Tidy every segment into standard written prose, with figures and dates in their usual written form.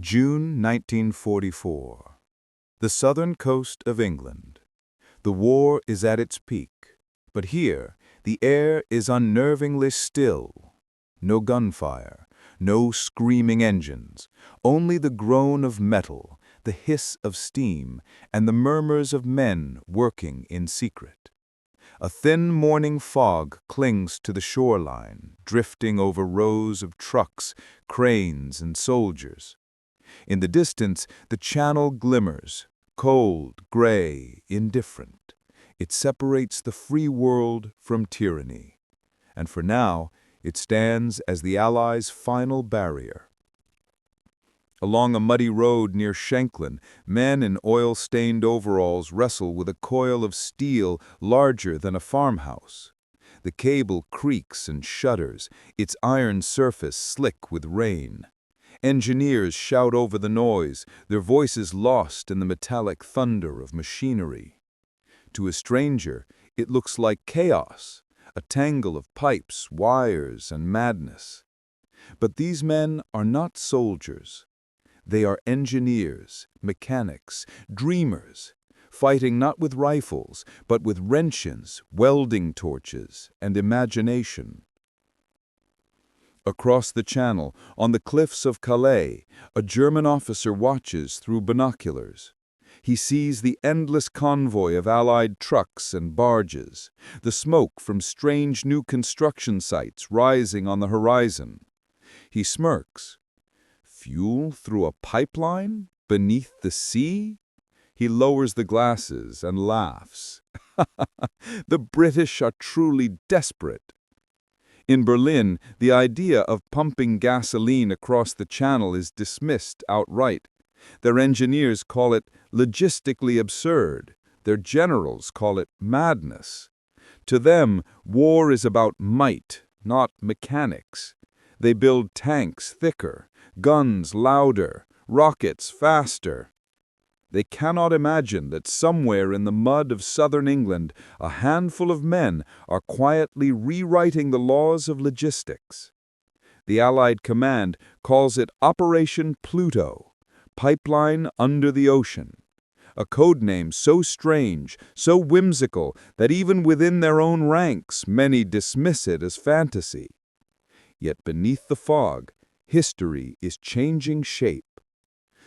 June 1944. The southern coast of England. The war is at its peak, but here the air is unnervingly still. No gunfire, no screaming engines, only the groan of metal, the hiss of steam, and the murmurs of men working in secret. A thin morning fog clings to the shoreline, drifting over rows of trucks, cranes, and soldiers. In the distance, the channel glimmers, cold, gray, indifferent. It separates the free world from tyranny. And for now, it stands as the Allies' final barrier. Along a muddy road near Shanklin, men in oil-stained overalls wrestle with a coil of steel larger than a farmhouse. The cable creaks and shudders, its iron surface slick with rain. Engineers shout over the noise, their voices lost in the metallic thunder of machinery. To a stranger, it looks like chaos, a tangle of pipes, wires, and madness. But these men are not soldiers. They are engineers, mechanics, dreamers, fighting not with rifles, but with wrenches, welding torches, and imagination. Across the channel, on the cliffs of Calais, a German officer watches through binoculars. He sees the endless convoy of Allied trucks and barges, the smoke from strange new construction sites rising on the horizon. He smirks. Fuel through a pipeline? Beneath the sea? He lowers the glasses and laughs. The British are truly desperate. In Berlin, the idea of pumping gasoline across the channel is dismissed outright. Their engineers call it logistically absurd. Their generals call it madness. To them, war is about might, not mechanics. They build tanks thicker, guns louder, rockets faster. They cannot imagine that somewhere in the mud of southern England, a handful of men are quietly rewriting the laws of logistics. The Allied command calls it Operation PLUTO, Pipeline Under the Ocean, a code name so strange, so whimsical, that even within their own ranks many dismiss it as fantasy. Yet beneath the fog, history is changing shape.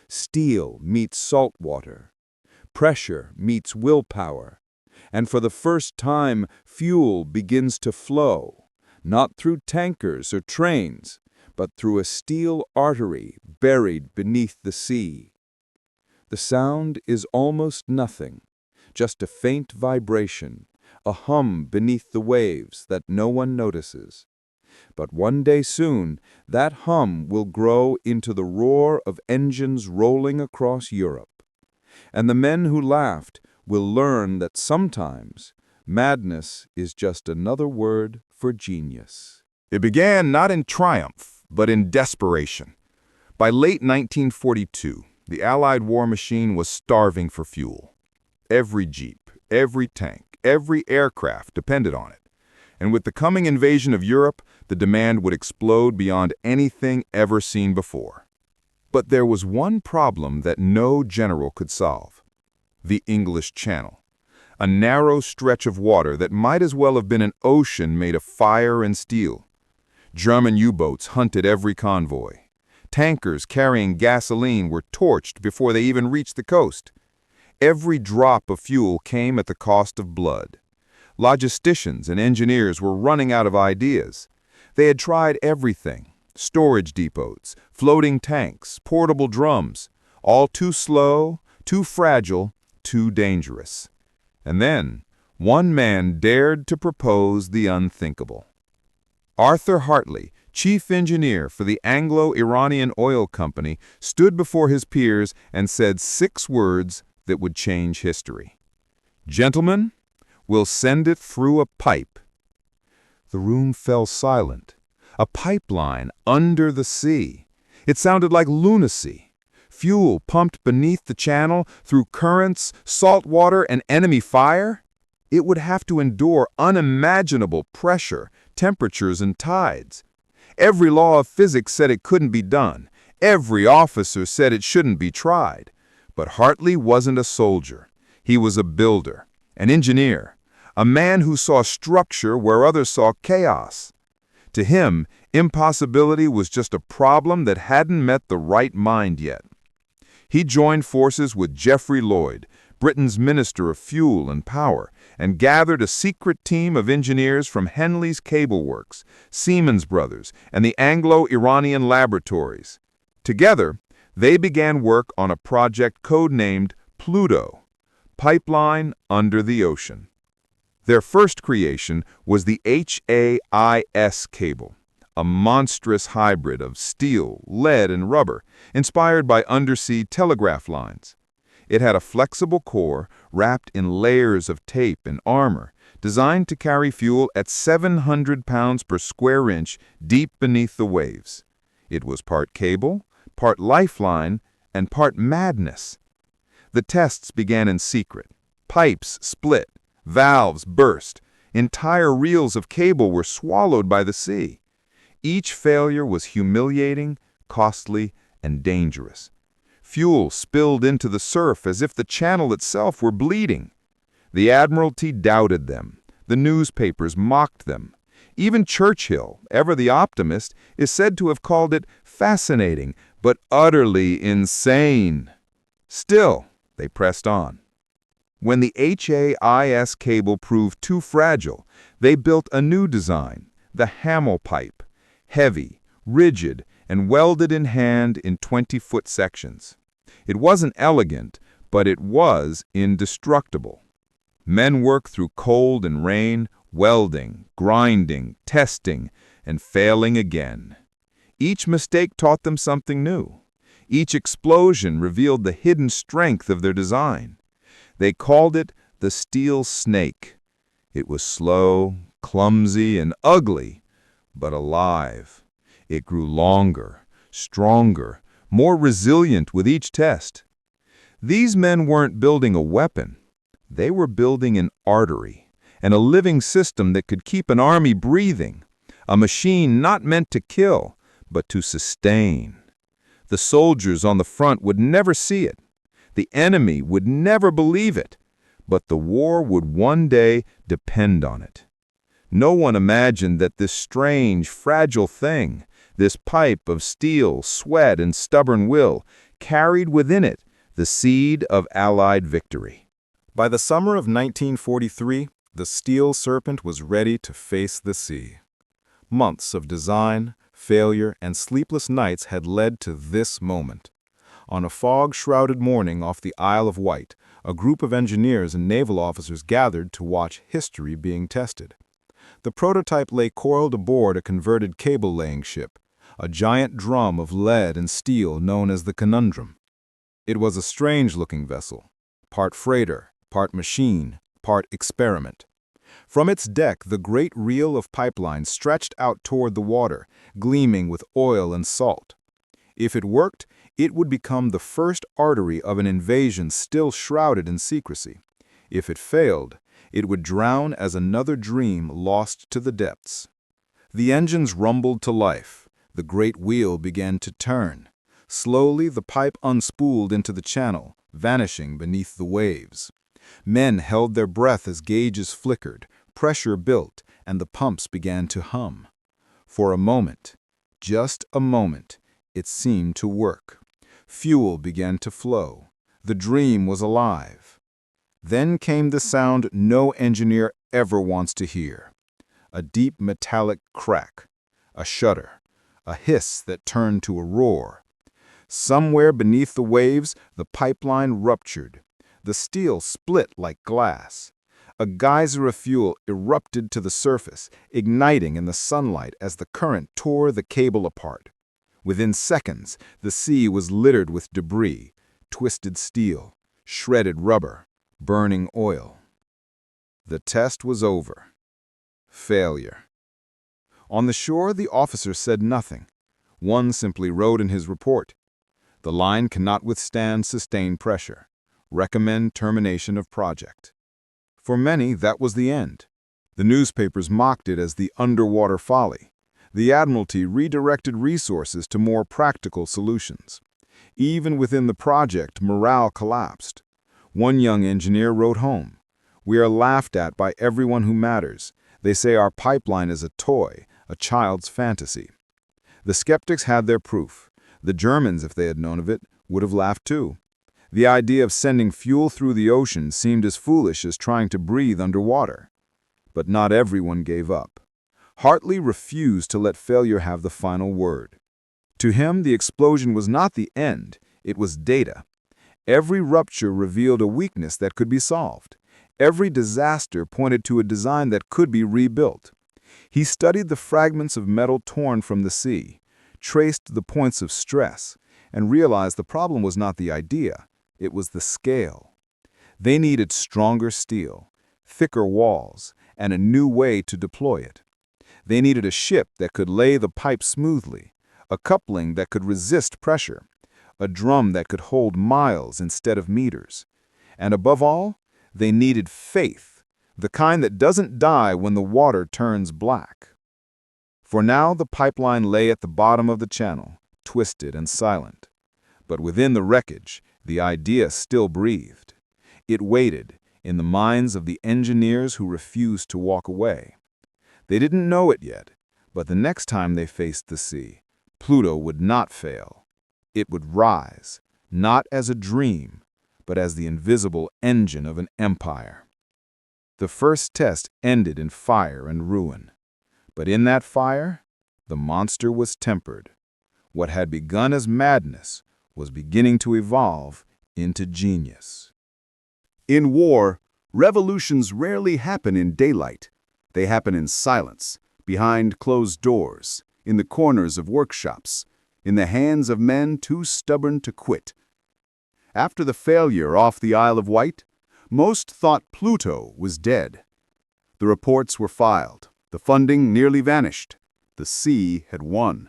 Steel meets salt water. Pressure meets willpower. And for the first time, fuel begins to flow, not through tankers or trains, but through a steel artery buried beneath the sea. The sound is almost nothing, just a faint vibration, a hum beneath the waves that no one notices. But one day soon, that hum will grow into the roar of engines rolling across Europe. And the men who laughed will learn that sometimes madness is just another word for genius. It began not in triumph, but in desperation. By late 1942, the Allied war machine was starving for fuel. Every jeep, every tank, every aircraft depended on it. And with the coming invasion of Europe, the demand would explode beyond anything ever seen before. But there was one problem that no general could solve: the English Channel, a narrow stretch of water that might as well have been an ocean made of fire and steel. German U-boats hunted every convoy. Tankers carrying gasoline were torched before they even reached the coast. Every drop of fuel came at the cost of blood. Logisticians and engineers were running out of ideas. They had tried everything: storage depots, floating tanks, portable drums, all too slow, too fragile, too dangerous. And then, one man dared to propose the unthinkable. Arthur Hartley, chief engineer for the Anglo-Iranian Oil Company, stood before his peers and said 6 words that would change history. "Gentlemen, we'll send it through a pipe." The room fell silent. A pipeline under the sea. It sounded like lunacy. Fuel pumped beneath the channel through currents, salt water, and enemy fire? It would have to endure unimaginable pressure, temperatures, and tides. Every law of physics said it couldn't be done. Every officer said it shouldn't be tried. But Hartley wasn't a soldier. He was a builder, an engineer, a man who saw structure where others saw chaos. To him, impossibility was just a problem that hadn't met the right mind yet. He joined forces with Geoffrey Lloyd, Britain's Minister of Fuel and Power, and gathered a secret team of engineers from Henley's Cable Works, Siemens Brothers, and the Anglo-Iranian laboratories. Together, they began work on a project codenamed PLUTO, Pipeline Under the Ocean. Their first creation was the HAIS cable, a monstrous hybrid of steel, lead, and rubber, inspired by undersea telegraph lines. It had a flexible core wrapped in layers of tape and armor, designed to carry fuel at 700 pounds per square inch deep beneath the waves. It was part cable, part lifeline, and part madness. The tests began in secret. Pipes split, valves burst, entire reels of cable were swallowed by the sea. Each failure was humiliating, costly, and dangerous. Fuel spilled into the surf as if the channel itself were bleeding. The Admiralty doubted them. The newspapers mocked them. Even Churchill, ever the optimist, is said to have called it fascinating, but utterly insane. Still, they pressed on. When the HAIS cable proved too fragile, they built a new design, the Hamel pipe, heavy, rigid, and welded in hand in 20-foot sections. It wasn't elegant, but it was indestructible. Men worked through cold and rain, welding, grinding, testing, and failing again. Each mistake taught them something new. Each explosion revealed the hidden strength of their design. They called it the steel snake. It was slow, clumsy, and ugly, but alive. It grew longer, stronger, more resilient with each test. These men weren't building a weapon. They were building an artery, and a living system that could keep an army breathing, a machine not meant to kill, but to sustain. The soldiers on the front would never see it. The enemy would never believe it, but the war would one day depend on it. No one imagined that this strange, fragile thing, this pipe of steel, sweat, and stubborn will, carried within it the seed of Allied victory. By the summer of 1943, the steel serpent was ready to face the sea. Months of design, failure, and sleepless nights had led to this moment. On a fog-shrouded morning off the Isle of Wight, a group of engineers and naval officers gathered to watch history being tested. The prototype lay coiled aboard a converted cable-laying ship, a giant drum of lead and steel known as the Conundrum. It was a strange-looking vessel, part freighter, part machine, part experiment. From its deck, the great reel of pipeline stretched out toward the water, gleaming with oil and salt. If it worked, it would become the first artery of an invasion still shrouded in secrecy. If it failed, it would drown as another dream lost to the depths. The engines rumbled to life. The great wheel began to turn. Slowly, the pipe unspooled into the channel, vanishing beneath the waves. Men held their breath as gauges flickered, pressure built, and the pumps began to hum. For a moment, just a moment, it seemed to work. Fuel began to flow. The dream was alive. Then came the sound no engineer ever wants to hear. A deep metallic crack, a shudder, a hiss that turned to a roar. Somewhere beneath the waves, the pipeline ruptured. The steel split like glass. A geyser of fuel erupted to the surface, igniting in the sunlight as the current tore the cable apart. Within seconds, the sea was littered with debris, twisted steel, shredded rubber, burning oil. The test was over. Failure. On the shore, the officer said nothing. One simply wrote in his report, "The line cannot withstand sustained pressure. Recommend termination of project." For many, that was the end. The newspapers mocked it as the underwater folly. The Admiralty redirected resources to more practical solutions. Even within the project, morale collapsed. One young engineer wrote home, "We are laughed at by everyone who matters. They say our pipeline is a toy, a child's fantasy." The skeptics had their proof. The Germans, if they had known of it, would have laughed too. The idea of sending fuel through the ocean seemed as foolish as trying to breathe underwater. But not everyone gave up. Hartley refused to let failure have the final word. To him, the explosion was not the end, it was data. Every rupture revealed a weakness that could be solved. Every disaster pointed to a design that could be rebuilt. He studied the fragments of metal torn from the sea, traced the points of stress, and realized the problem was not the idea, it was the scale. They needed stronger steel, thicker walls, and a new way to deploy it. They needed a ship that could lay the pipe smoothly, a coupling that could resist pressure, a drum that could hold miles instead of meters. And above all, they needed faith, the kind that doesn't die when the water turns black. For now, the pipeline lay at the bottom of the channel, twisted and silent. But within the wreckage, the idea still breathed. It waited in the minds of the engineers who refused to walk away. They didn't know it yet, but the next time they faced the sea, Pluto would not fail. It would rise, not as a dream, but as the invisible engine of an empire. The first test ended in fire and ruin. But in that fire, the monster was tempered. What had begun as madness was beginning to evolve into genius. In war, revolutions rarely happen in daylight. They happen in silence, behind closed doors, in the corners of workshops, in the hands of men too stubborn to quit. After the failure off the Isle of Wight, most thought Pluto was dead. The reports were filed, the funding nearly vanished, the sea had won.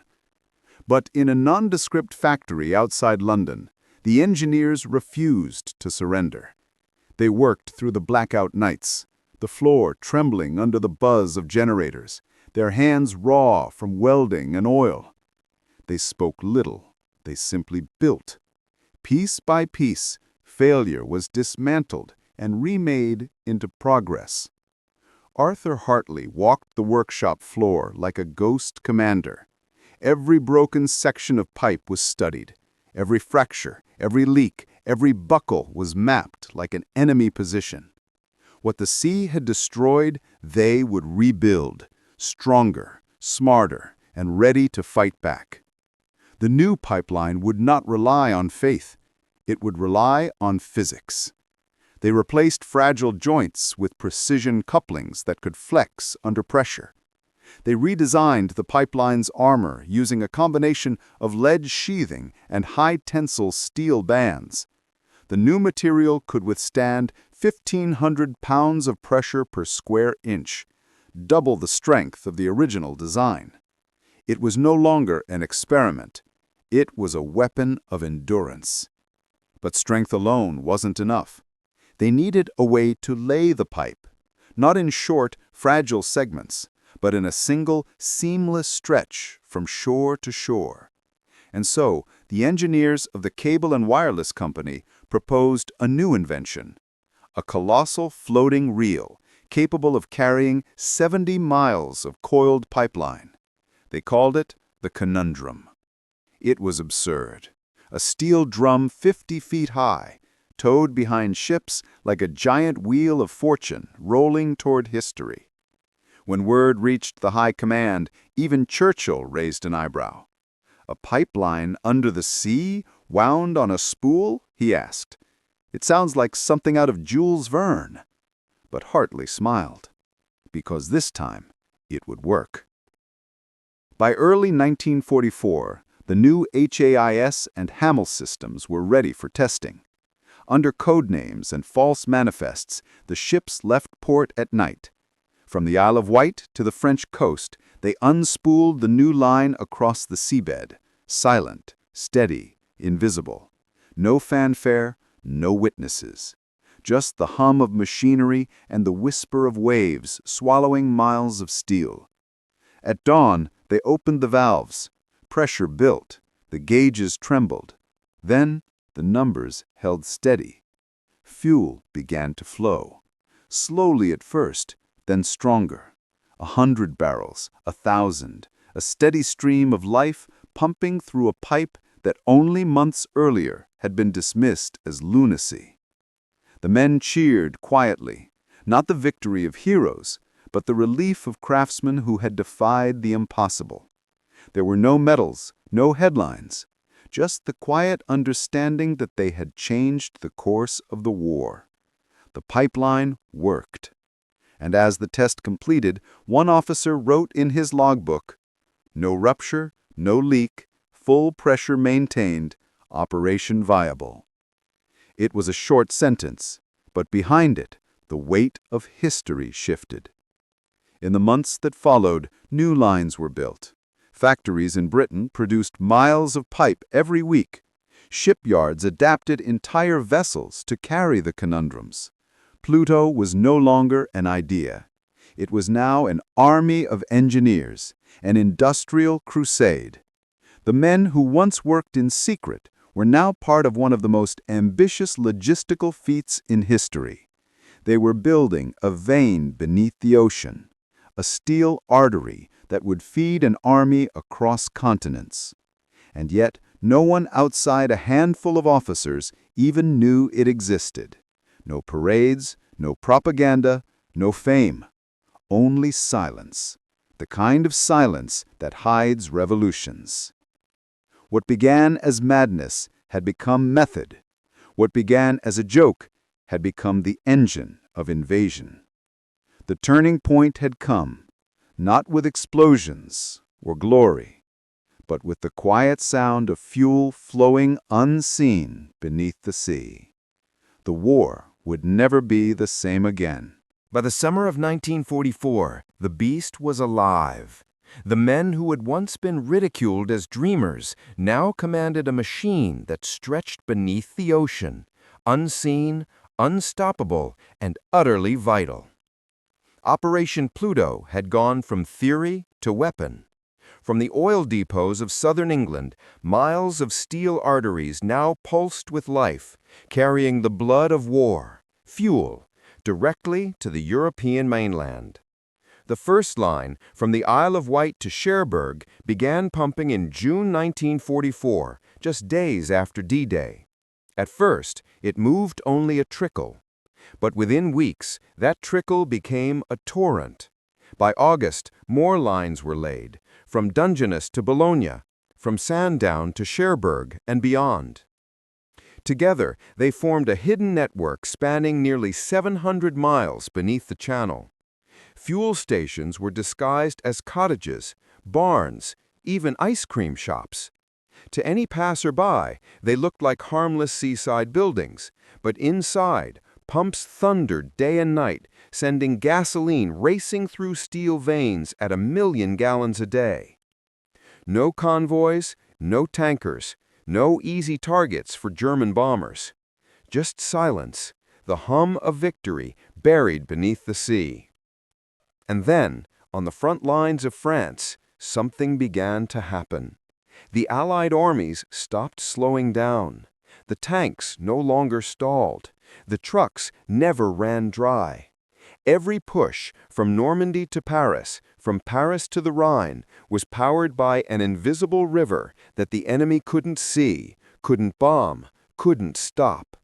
But in a nondescript factory outside London, the engineers refused to surrender. They worked through the blackout nights, the floor trembling under the buzz of generators, their hands raw from welding and oil. They spoke little, they simply built. Piece by piece, failure was dismantled and remade into progress. Arthur Hartley walked the workshop floor like a ghost commander. Every broken section of pipe was studied. Every fracture, every leak, every buckle was mapped like an enemy position. What the sea had destroyed, they would rebuild, stronger, smarter, and ready to fight back. The new pipeline would not rely on faith. It would rely on physics. They replaced fragile joints with precision couplings that could flex under pressure. They redesigned the pipeline's armor using a combination of lead sheathing and high-tensile steel bands. The new material could withstand 1,500 pounds of pressure per square inch, double the strength of the original design. It was no longer an experiment. It was a weapon of endurance. But strength alone wasn't enough. They needed a way to lay the pipe, not in short, fragile segments, but in a single, seamless stretch from shore to shore. And so, the engineers of the Cable and Wireless Company proposed a new invention, a colossal floating reel capable of carrying 70 miles of coiled pipeline. They called it the conundrum. It was absurd. A steel drum 50 feet high, towed behind ships like a giant wheel of fortune rolling toward history. When word reached the high command, even Churchill raised an eyebrow. "A pipeline under the sea, wound on a spool?" he asked. "It sounds like something out of Jules Verne." But Hartley smiled, because this time it would work. By early 1944, the new HAIS and Hamel systems were ready for testing. Under code names and false manifests, the ships left port at night. From the Isle of Wight to the French coast, they unspooled the new line across the seabed, silent, steady, invisible. No fanfare, no witnesses. Just the hum of machinery and the whisper of waves swallowing miles of steel. At dawn, They opened the valves. Pressure built. The gauges trembled. Then the numbers held steady. Fuel began to flow. Slowly at first, then stronger. 100 barrels, 1,000, a steady stream of life pumping through a pipe that only months earlier had been dismissed as lunacy. The men cheered quietly, not the victory of heroes, but the relief of craftsmen who had defied the impossible. There were no medals, no headlines, just the quiet understanding that they had changed the course of the war. The pipeline worked. And as the test completed, one officer wrote in his logbook, "No rupture, no leak, full pressure maintained, operation viable." It was a short sentence, but behind it, the weight of history shifted. In the months that followed, new lines were built. Factories in Britain produced miles of pipe every week. Shipyards adapted entire vessels to carry the conundrums. PLUTO was no longer an idea. It was now an army of engineers, an industrial crusade. The men who once worked in secret were now part of one of the most ambitious logistical feats in history. They were building a vein beneath the ocean, a steel artery that would feed an army across continents. And yet, no one outside a handful of officers even knew it existed. No parades, no propaganda, no fame. Only silence. The kind of silence that hides revolutions. What began as madness had become method. What began as a joke had become the engine of invasion. The turning point had come, not with explosions or glory, but with the quiet sound of fuel flowing unseen beneath the sea. The war would never be the same again. By the summer of 1944, the beast was alive. The men who had once been ridiculed as dreamers now commanded a machine that stretched beneath the ocean, unseen, unstoppable, and utterly vital. Operation PLUTO had gone from theory to weapon. From the oil depots of southern England, miles of steel arteries now pulsed with life, carrying the blood of war, fuel, directly to the European mainland. The first line, from the Isle of Wight to Cherbourg, began pumping in June 1944, just days after D-Day. At first, it moved only a trickle. But within weeks, that trickle became a torrent. By August, more lines were laid, from Dungeness to Bologna, from Sandown to Cherbourg and beyond. Together, they formed a hidden network spanning nearly 700 miles beneath the channel. Fuel stations were disguised as cottages, barns, even ice cream shops. To any passerby, they looked like harmless seaside buildings, but inside, pumps thundered day and night, sending gasoline racing through steel veins at 1 million gallons a day. No convoys, no tankers, no easy targets for German bombers. Just silence, the hum of victory buried beneath the sea. And then, on the front lines of France, something began to happen. The Allied armies stopped slowing down. The tanks no longer stalled. The trucks never ran dry. Every push, from Normandy to Paris, from Paris to the Rhine, was powered by an invisible river that the enemy couldn't see, couldn't bomb, couldn't stop.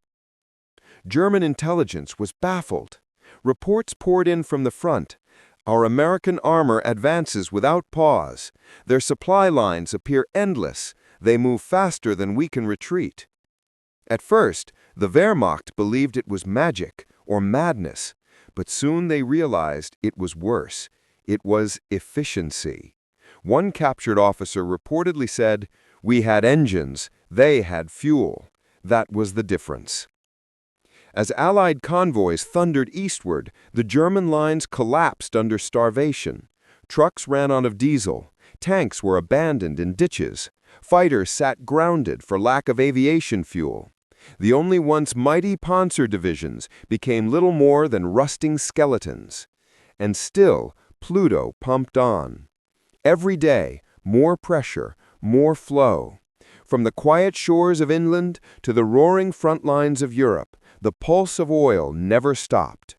German intelligence was baffled. Reports poured in from the front. Our American armor advances without pause. Their supply lines appear endless. They move faster than we can retreat. At first, the Wehrmacht believed it was magic or madness, but soon they realized it was worse. It was efficiency. One captured officer reportedly said, "We had engines, they had fuel. That was the difference." As Allied convoys thundered eastward, the German lines collapsed under starvation. Trucks ran out of diesel. Tanks were abandoned in ditches. Fighters sat grounded for lack of aviation fuel. The only once mighty Panzer divisions became little more than rusting skeletons. And still, PLUTO pumped on. Every day, more pressure, more flow. From the quiet shores of inland to the roaring front lines of Europe, the pulse of oil never stopped.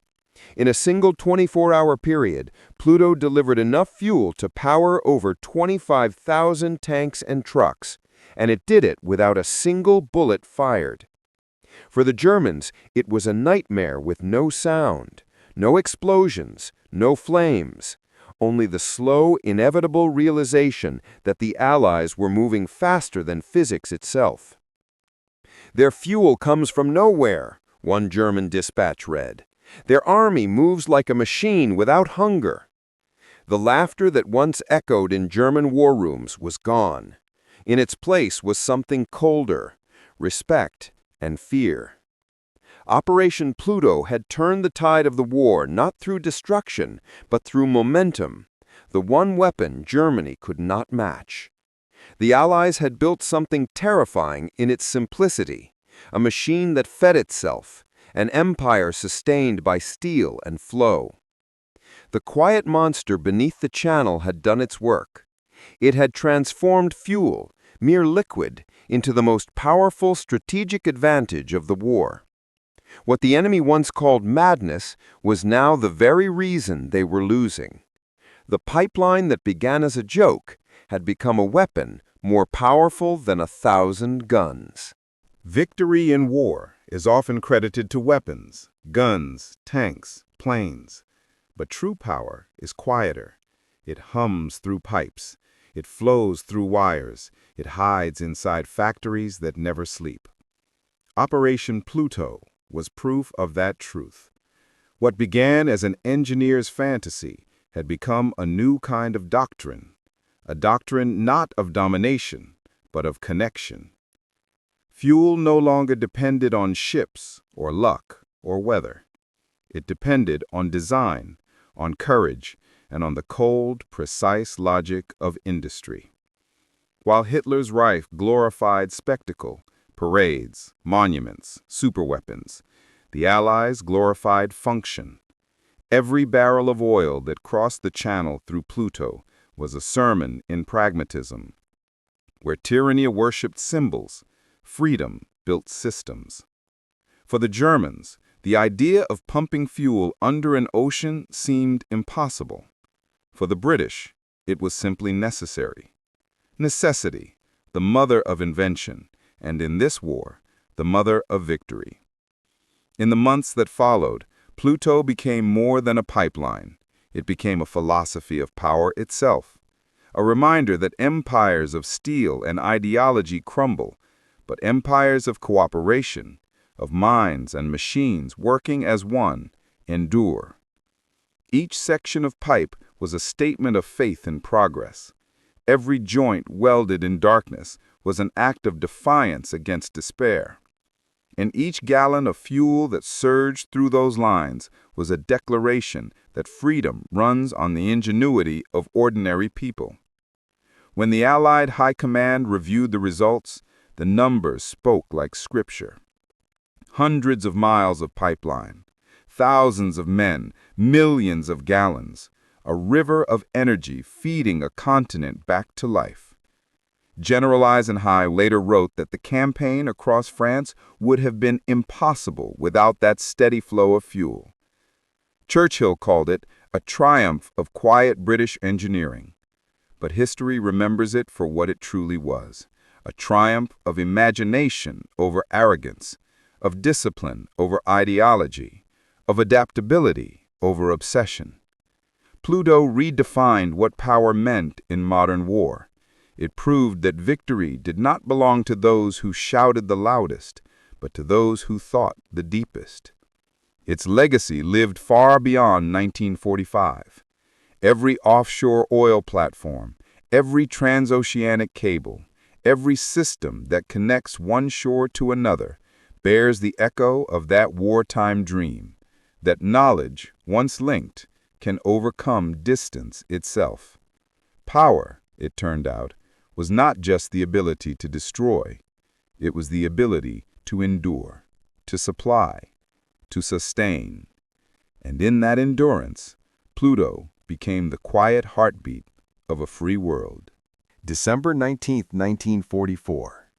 In a single 24-hour period, PLUTO delivered enough fuel to power over 25,000 tanks and trucks, and it did it without a single bullet fired. For the Germans, it was a nightmare with no sound, no explosions, no flames, only the slow, inevitable realization that the Allies were moving faster than physics itself. "Their fuel comes from nowhere," one German dispatch read. "Their army moves like a machine without hunger." The laughter that once echoed in German war rooms was gone. In its place was something colder: respect and fear. Operation PLUTO had turned the tide of the war not through destruction, but through momentum, the one weapon Germany could not match. The Allies had built something terrifying in its simplicity, a machine that fed itself, an empire sustained by steel and flow. The quiet monster beneath the channel had done its work. It had transformed fuel, mere liquid, into the most powerful strategic advantage of the war. What the enemy once called madness was now the very reason they were losing. The pipeline that began as a joke had become a weapon more powerful than 1,000 guns. Victory in war is often credited to weapons, guns, tanks, planes. But true power is quieter. It hums through pipes. It flows through wires. It hides inside factories that never sleep. Operation PLUTO was proof of that truth. What began as an engineer's fantasy had become a new kind of doctrine, a doctrine not of domination, but of connection. Fuel no longer depended on ships or luck or weather. It depended on design, on courage, and on the cold, precise logic of industry. While Hitler's Reich glorified spectacle, parades, monuments, superweapons, the Allies glorified function. Every barrel of oil that crossed the channel through PLUTO was a sermon in pragmatism. Where tyranny worshipped symbols, freedom built systems. For the Germans, the idea of pumping fuel under an ocean seemed impossible. For the British, it was simply necessary. Necessity, the mother of invention, and in this war, the mother of victory. In the months that followed, PLUTO became more than a pipeline. It became a philosophy of power itself, a reminder that empires of steel and ideology crumble, but empires of cooperation, of minds and machines working as one, endure. Each section of pipe was a statement of faith and progress. Every joint welded in darkness was an act of defiance against despair. And each gallon of fuel that surged through those lines was a declaration that freedom runs on the ingenuity of ordinary people. When the Allied High Command reviewed the results, the numbers spoke like scripture. Hundreds of miles of pipeline, thousands of men, millions of gallons, a river of energy feeding a continent back to life. General Eisenhower later wrote that the campaign across France would have been impossible without that steady flow of fuel. Churchill called it a triumph of quiet British engineering. But history remembers it for what it truly was, a triumph of imagination over arrogance, of discipline over ideology, of adaptability over obsession. PLUTO redefined what power meant in modern war. It proved that victory did not belong to those who shouted the loudest, but to those who thought the deepest. Its legacy lived far beyond 1945. Every offshore oil platform, every transoceanic cable, every system that connects one shore to another bears the echo of that wartime dream, that knowledge, once linked, can overcome distance itself. Power, it turned out, was not just the ability to destroy. It was the ability to endure, to supply, to sustain. And in that endurance, PLUTO became the quiet heartbeat of a free world. December 19, 1944.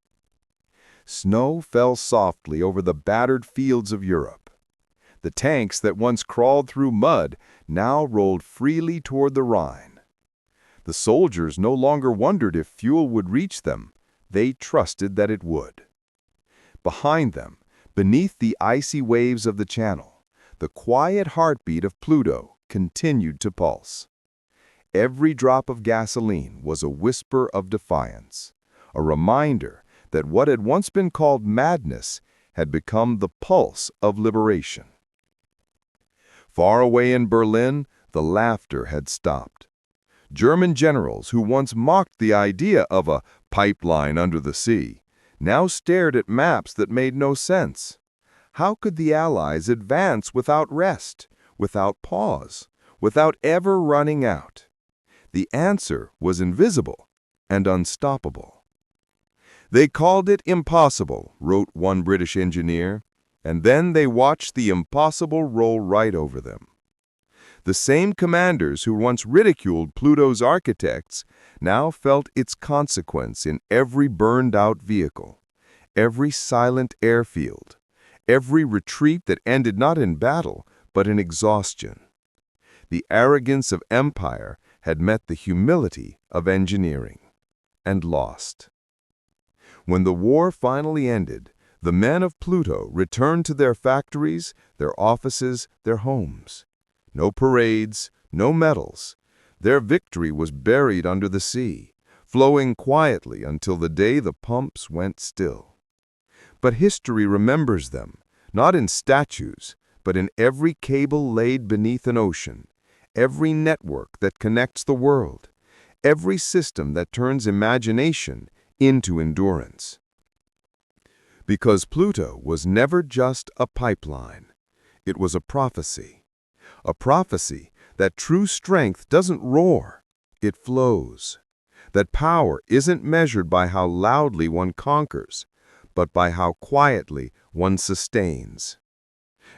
Snow fell softly over the battered fields of Europe. The tanks that once crawled through mud now rolled freely toward the Rhine. The soldiers no longer wondered if fuel would reach them. They trusted that it would. Behind them, beneath the icy waves of the Channel, the quiet heartbeat of Pluto continued to pulse. Every drop of gasoline was a whisper of defiance, a reminder that what had once been called madness had become the pulse of liberation. Far away in Berlin, the laughter had stopped. German generals who once mocked the idea of a pipeline under the sea now stared at maps that made no sense. How could the Allies advance without rest, without pause, without ever running out? The answer was invisible and unstoppable. They called it impossible, wrote one British engineer, and then they watched the impossible roll right over them. The same commanders who once ridiculed Pluto's architects now felt its consequence in every burned-out vehicle, every silent airfield, every retreat that ended not in battle, but in exhaustion. The arrogance of empire had met the humility of engineering, and lost. When the war finally ended, the men of Pluto returned to their factories, their offices, their homes. No parades, no medals. Their victory was buried under the sea, flowing quietly until the day the pumps went still. But history remembers them, not in statues, but in every cable laid beneath an ocean, every network that connects the world, every system that turns imagination into endurance. Because Pluto was never just a pipeline. It was a prophecy that true strength doesn't roar, it flows, that power isn't measured by how loudly one conquers, but by how quietly one sustains.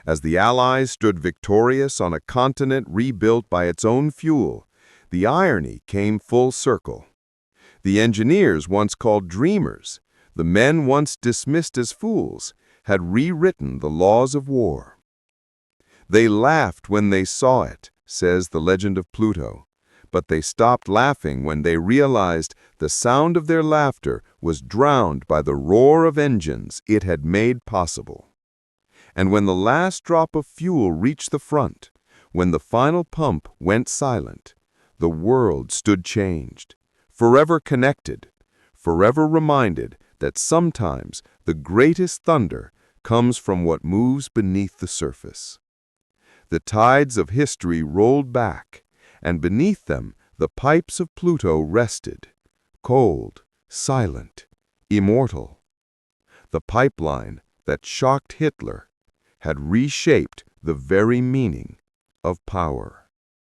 As the Allies stood victorious on a continent rebuilt by its own fuel, the irony came full circle. The engineers once called dreamers, the men once dismissed as fools, had rewritten the laws of war. They laughed when they saw it, says the legend of Pluto, but they stopped laughing when they realized the sound of their laughter was drowned by the roar of engines it had made possible. And when the last drop of fuel reached the front, when the final pump went silent, the world stood changed, forever connected, forever reminded that sometimes the greatest thunder comes from what moves beneath the surface. The tides of history rolled back, and beneath them the pipes of Pluto rested, cold, silent, immortal. The pipeline that shocked Hitler had reshaped the very meaning of power.